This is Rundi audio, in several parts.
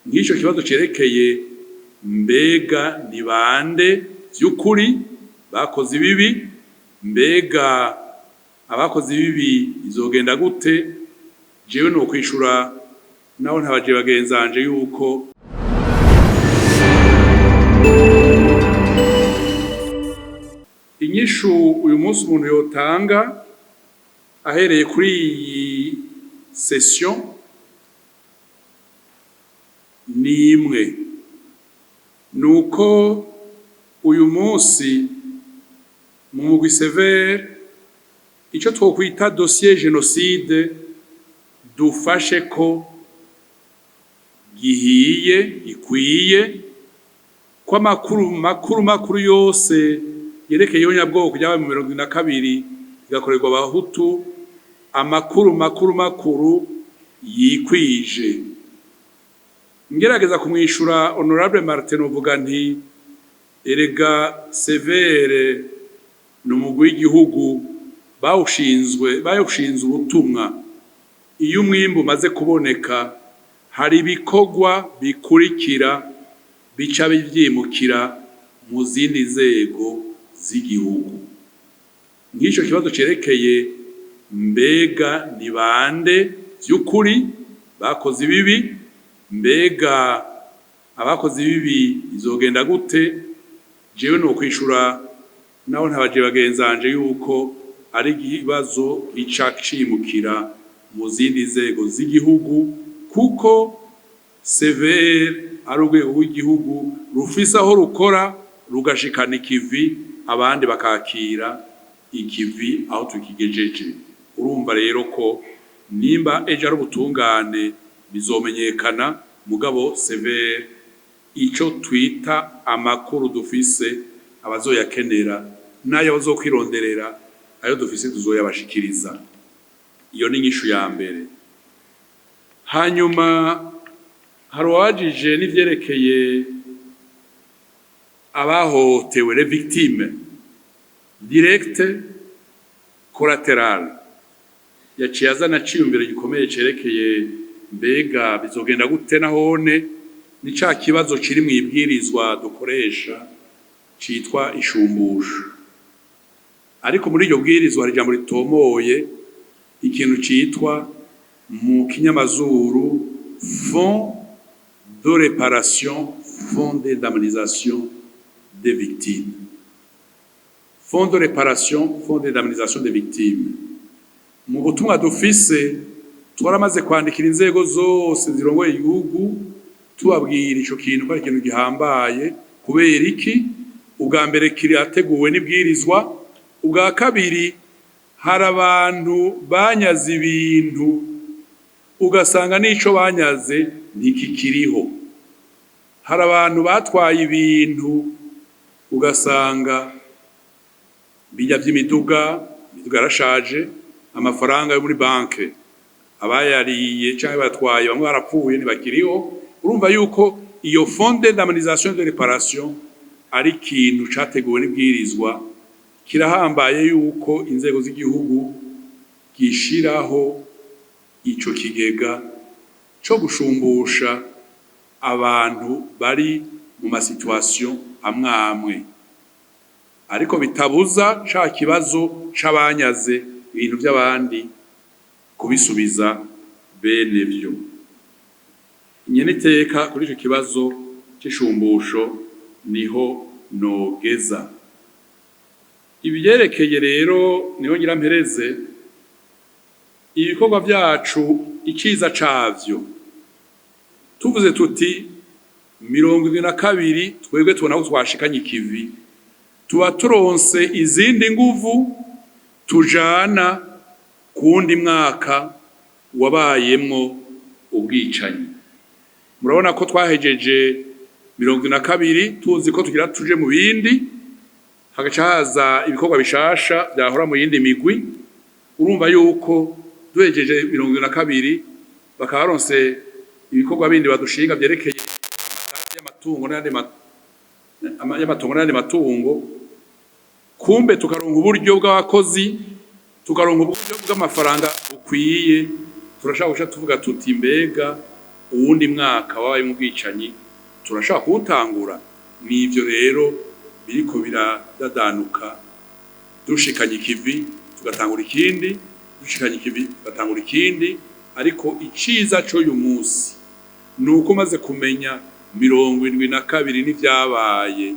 nk'icyo kibazo cerekeye mbega ni bande vy'ukuri bakoze ibibi, mbega abakoze ibibi izogenda gute, jewe no kwishura naho ntabaje bagenzanje yuko inyishu uyu munsi umuntu yotanga ahereye kuri iyi session ni imwe, nuko uyu munsi mu mugwi severe ico twokwita dossier génocide dufashe ko gihiye ikwiye ko amakuru yose yerekeye ihonyabwoko ryabaye mu 1972 igakorerwa abahutu, amakuru yikwije. Ngerageza kumwishura Honorable Martin uvuga nti erega severe n'umugwi w'igihugu bawushinzwe ubutumwa. Iyo umwimbu umaze kuboneka hari ibikorwa bikurikira bica bivyimukira mu zindi nzego z'igihugu. Nk'icyo kibazo cerekeye mbega ni bande vy'ukuri bakoze ibibi, mbega abakoze ibibi izogenda gute, jewe no kwishura naho ntabaje bagenzanje yuko ari ikibazo gica cimukira mu zindi nzego z'igihugu, kuko severe ari urwego rw'igihugu rufise aho rukora rugashikana ikivi, abandi bakakira ikivi aho tukigejeje. Urumva rero ko nimba ejo ari ubutungane bizomenyekana, mugabo severe ico twita amakuru dufise abazoyakenera nayo bazokwironderera ayo dufise tuzoyabashikiriza. Iyo ni inyishu ya mbere. Hanyuma hari uwajije n'ivyerekeye abahotewe, les victimes directe collaterale. Yaciye azana ciyumviro gikomeye cerekeye mbega bizogenda gute, nahone ni ca kibazo kiri mw'ibwirizwa dukoresha citwa ishumbusho. Ariko muri iryo bwirizwa hari ijambo ritomoye ikintu citwa mu kinyamazuru Fonds de réparation, Fonds d'indemnisation des victimes. Fonds de réparation, Fonds d'indemnisation des victimes. Mu butumwa dufise twaramaze kwandikira inzego zose zirongoye igihugu tubabwira ico kintu ko ari ikintu gihambaye. Kubera iki? Ubwa mbere kirateguwe n'ibwirizwa, ubwa kabiri hari abantu banyaze ibintu ugasanga n'ico banyaze ntikikiriho. Hari abantu batwaye ibintu ugasanga bijya vy'imiduga yarashaje, amafaranga yo muri banke abayariye canke batwaye bamwe barapfuye ntibakiriho. Urumva yuko iyo Fonds d'indemnisation de réparation ari ikintu categuwe n'ibwirizwa, kirahambaye yuko inzego z'igihugu gishiraho ico kigega co gushumbusha abantu bari mu masituation amwe, ariko bitabuza ca kibazo c'abanyaze ibintu by'abandi kubisubiza bene vyo. Nyeniteka kuri ico kibazo c'ishumbusho niho nogeza. Ibyerekeye rero niho ngira mpereze ibikorwa vyacu iciza cavyo. Tuvuze tuti 72 twebwe tubona ko twashikanye ikivi, tuba turonse izindi nguvu tujana kundi mwaka wabayemwo ubwicanyi. Murabona ko twahejeje 72 tuzi ko tugira tuje mu bindi, hagaca haza ibikorwa bishasha byahora mu yindi migwi. Urumva yuko duhejeje 72 bakaronse ibikorwa bindi badushinga byerekeye y'amatungo n'andi matungo, kumbe tukaronka uburyo bw'abakozi, tukaronka uburyo bw'amafaranga ukwiye. Turashaka guca tuvuga tuti mbega uwundi mwaka wabaye mu bwicanyi turashaka kuwutangura. N'ivyo rero biriko biradadanuka, dushikanye ikivi tugatangura ikindi, dushikanye ikivi tugatangura ikindi. Ariko iciza c'uyu munsi nuko maze kumenya 72 n'ivyabaye,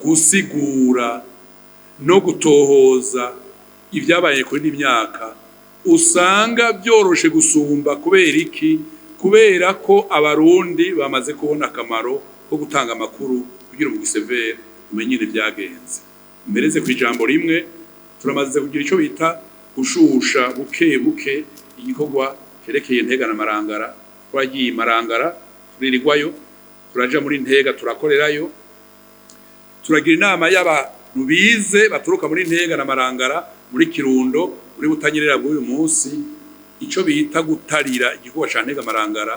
gusigura no gutohoza ivyabaye kuri imyaka, usanga byoroshe gusumba. Kubera iki? Kubera ko abarundi bamaze kubona akamaro ko gutanga amakuru kugira ngo severe umenye ibyagenze. Mbereze ku ijambo rimwe, turamaze kugira ico bita gushusha buke buke igikorwa kerekeye Ntega na Marangara. Twagiye Marangara turirirwayo, turaja muri Ntega turakorerayo, turagira inama y'abantu bize baturuka muri Ntega na Marangara, muri Kirundo, muri Butanyerera bw'uyu munsi, ico bita gutarira igikorwa ca Ntega Marangara.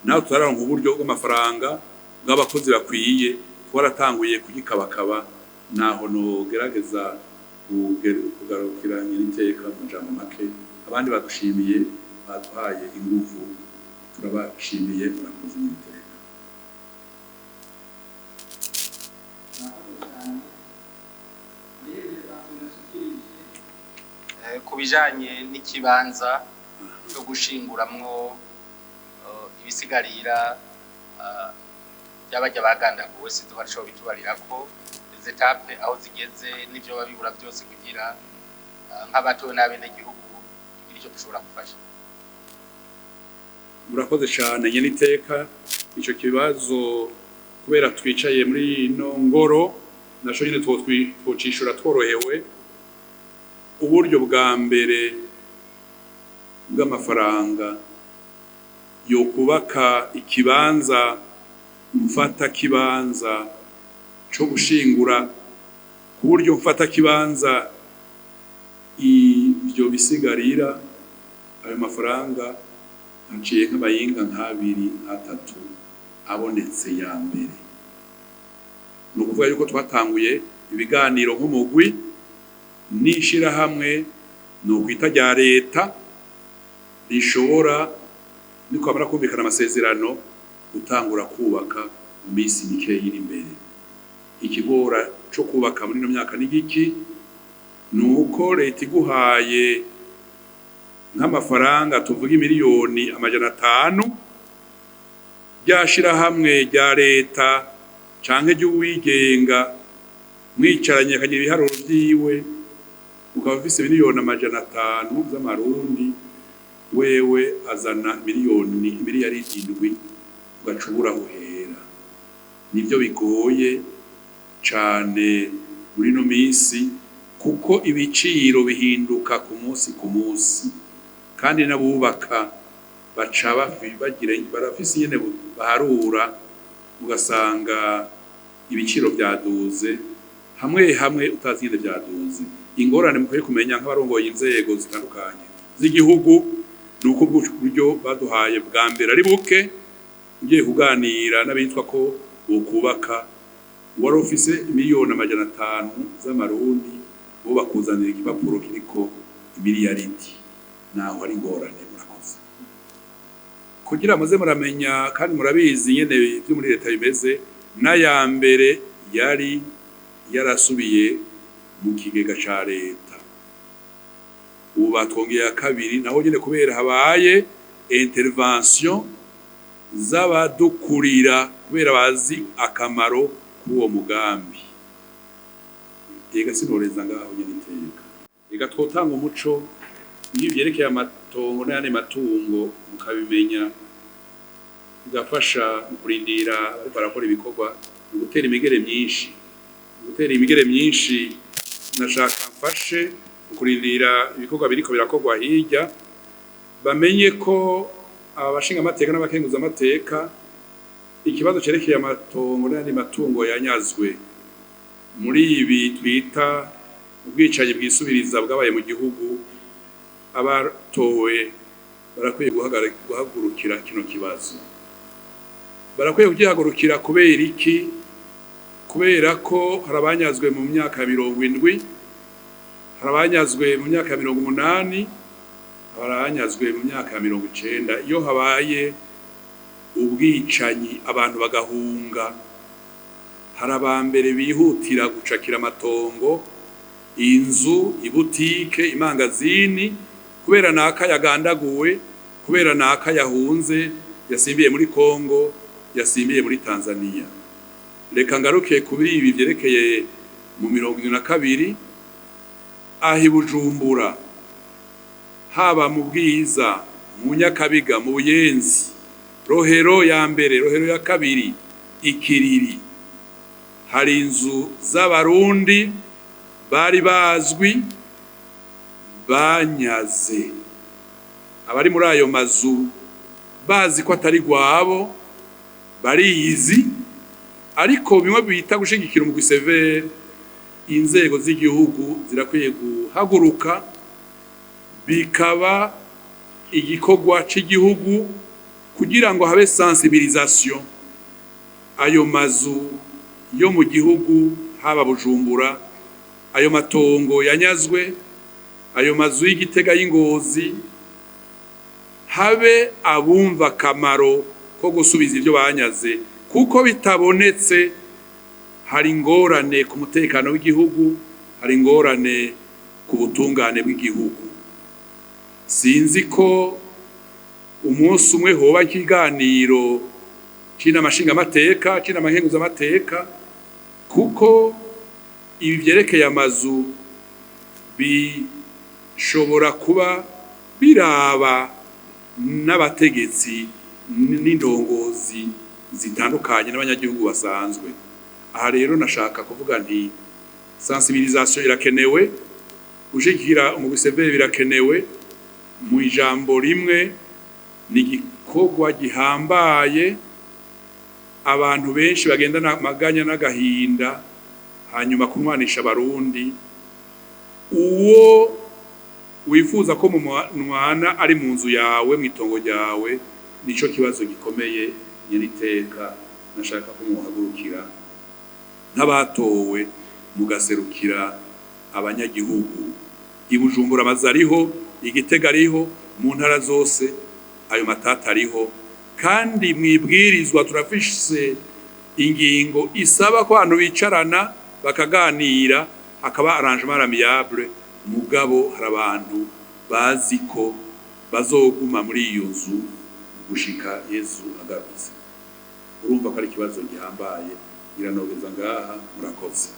Naho turaronka uburyo bw'amafaranga bw'abakozi bakwiye, twaratanguye kugikabakaba. Naho no gerageza kugarukira Nyeniteka mu jambo make. Abandi badushimiye, batwaye ingufu, turabashimiye, murakoze Nyeniteka. Kubijanye n'ikibanza cyo gushinguramwo ibisigarira by'abajya bagandaguwe, siduhaco bitubarira ko izi etape aho zigeze n'ivyo babibura byose kugira nk'abato n'abene gihugu kugira icyo dushobora gufasha. Murakoze cyane Nyeniteka. Ico kibazo kubera twicaye muri ino ngoro, nasho nyine twocishura tworohewe. Uburyo bwa mbere bw'amafaranga yo kubaka ikibanza mfata kibanza cyo gushingura, ku buryo mfata kibanza ibyo bisigarira, ayo mafaranga haciye nk'abayinga nk'abiri atatu abonetse ya mbere. Ni ukuvuga yuko twatanguye ibiganiro nk'umugwi n'ishirahamwe no kwita rya leta rishobora nikwamara kumvikana amasezerano gutangura kubaka mu minsi mike iri imbere. Ikigora cyo kubaka muri no myaka n'igiki nuko leta iguhaye nk'amafaranga tuvuga miliyoni 500 ryashirahamwe rya leta canke ry'uwigenga, mwicaranye akagira ibiharuro vyiwe, ukaba ufise miliyoni 500 z'amarundi, wewe azana miliyari 7 ugacubura uhera. Nivyo bigoye cane muri no minsi, kuko ibiciro bihinduka ku munsi ku munsi, kandi nabubaka baca bagira barafise nyene baharura, ugasanga ibiciro byaduze hamwe hamwe utazi nyene byaduze. Ingorane mukwiye kumenya nk'abarongoye inzego zitandukanye z'igihugu, nuko buryo baduhaye bwa mbere ari buke. Ngiye kuganira n'abitwa ko bokubaka, wari ufise miliyoni 500 z'amarundi, bo bakuzanira igipapuro kiriko miliyaridi, naho ari ingorane. Murakoze kugira muze muramenya kandi murabizi nyene byo muri leta bimeze. N'aya mbere yari yarasubiye mu kigega ca leta, ubu batwongeye ya kabiri, naho nyene kubera habaye intervention z'abadukurira kubera bazi akamaro k'uwo mugambi. Ega sinoreza ngaho Nyeniteka. Ega twotanga umuco n'ibyerekeye amatongo n'ayandi matungo mukabimenya, bigafasha mu kurindira ariko barakora ibikorwa mu gutera imigere myinshi. Nashaka mfashe kurindira ibikorwa biriko birakorwa hirya, bamenye ko abashinga amateka n'abakenguza amateka ikibazo cerekeye amatongo n'andi matungo yanyazwe muri ibi twita ubwicanyi bwisubiriza bwabaye mu gihugu. Abatowe barakwiye guhagurukira kino kibazo, barakwiye kugihagurukira. Kubera iki? Kubera ko harabanyazwe mu myaka 70, harabanyazwe mu myaka 80, harabanyazwe mu myaka 90. Iyo habaye ubwicanyi abantu bagahunga. Hari abambere bihutira gucakira amatongo, inzu, ibutike, imangazini, kubera naka yagandaguwe, kubera naka yahunze, yasimbiye muri Kongo, yasimbiye muri Tanzania. Reka ngaruke kubiri ibi vyerekeye mu 72 ahi Bujumbura, haba mu Bwiza, mu Nyakabiga, mu Buyenzi, Rohero ya mbere, Rohero ya kabiri, Ikiriri, hari inzu z'abarundi bari bazwi banyaze. Abari muri ayo mazu bazi ko atari gwabo, bariyizi, ariko bimwe bita gushigikira umugwi severe. Inzego z'igihugu zirakwiye guhaguruka, bikaba igikorwa cy'igihugu kugira ngo habe sensibilisation. Ayo mazu yo mu gihugu, haba Bujumbura, ayo matongo yanyazwe, ayo mazu y'Igitega y'Ingozi, habe abumva kamaro ko gusubiza ibyo banyaze, kuko bitabonetse hari ingorane ku mutekano w'igihugu, hari ingorane ku butungane bw'igihugu. Sinzi ko umunsi umwe hoba ikiganiro c'inamashinga amateka, c'inamahenguza amateka, kuko ibi vyerekeye amazu bishobora kuba biraba n'abategetsi n'indongozi zitandukanye n'abanyagihugu basanzwe. Aha rero nashaka kuvuga nti sensibilisation irakenewe, gushikira umugwi severe birakenewe. Mu ijambo rimwe ni igikorwa gihambaye, abantu benshi bagendana amaganya n'agahinda, hanyuma kunwanisha abarundi. Uwo wifuza ko mu mwana ari mu nzu yawe, mu itongo ryawe, nico kibazo gikomeye nyiriteka nashaka ko muhagurukira nk'abatowe mugaserukira abanyagihugu. I Bujumbura amazu ariho, Igitega ariho, mu ntara zose ayo matata ariho, kandi mwibwirizwa turafise ingingo isaba ko abantu bicarana bakaganira, akaba arrangement amiable. Mugabo hari abantu bazi ko bazoguma muri iyo nzu gushika Yesu agarutse. Urumva ko ari ikibazo gihambaye. Iranogeza ngaha, murakoze.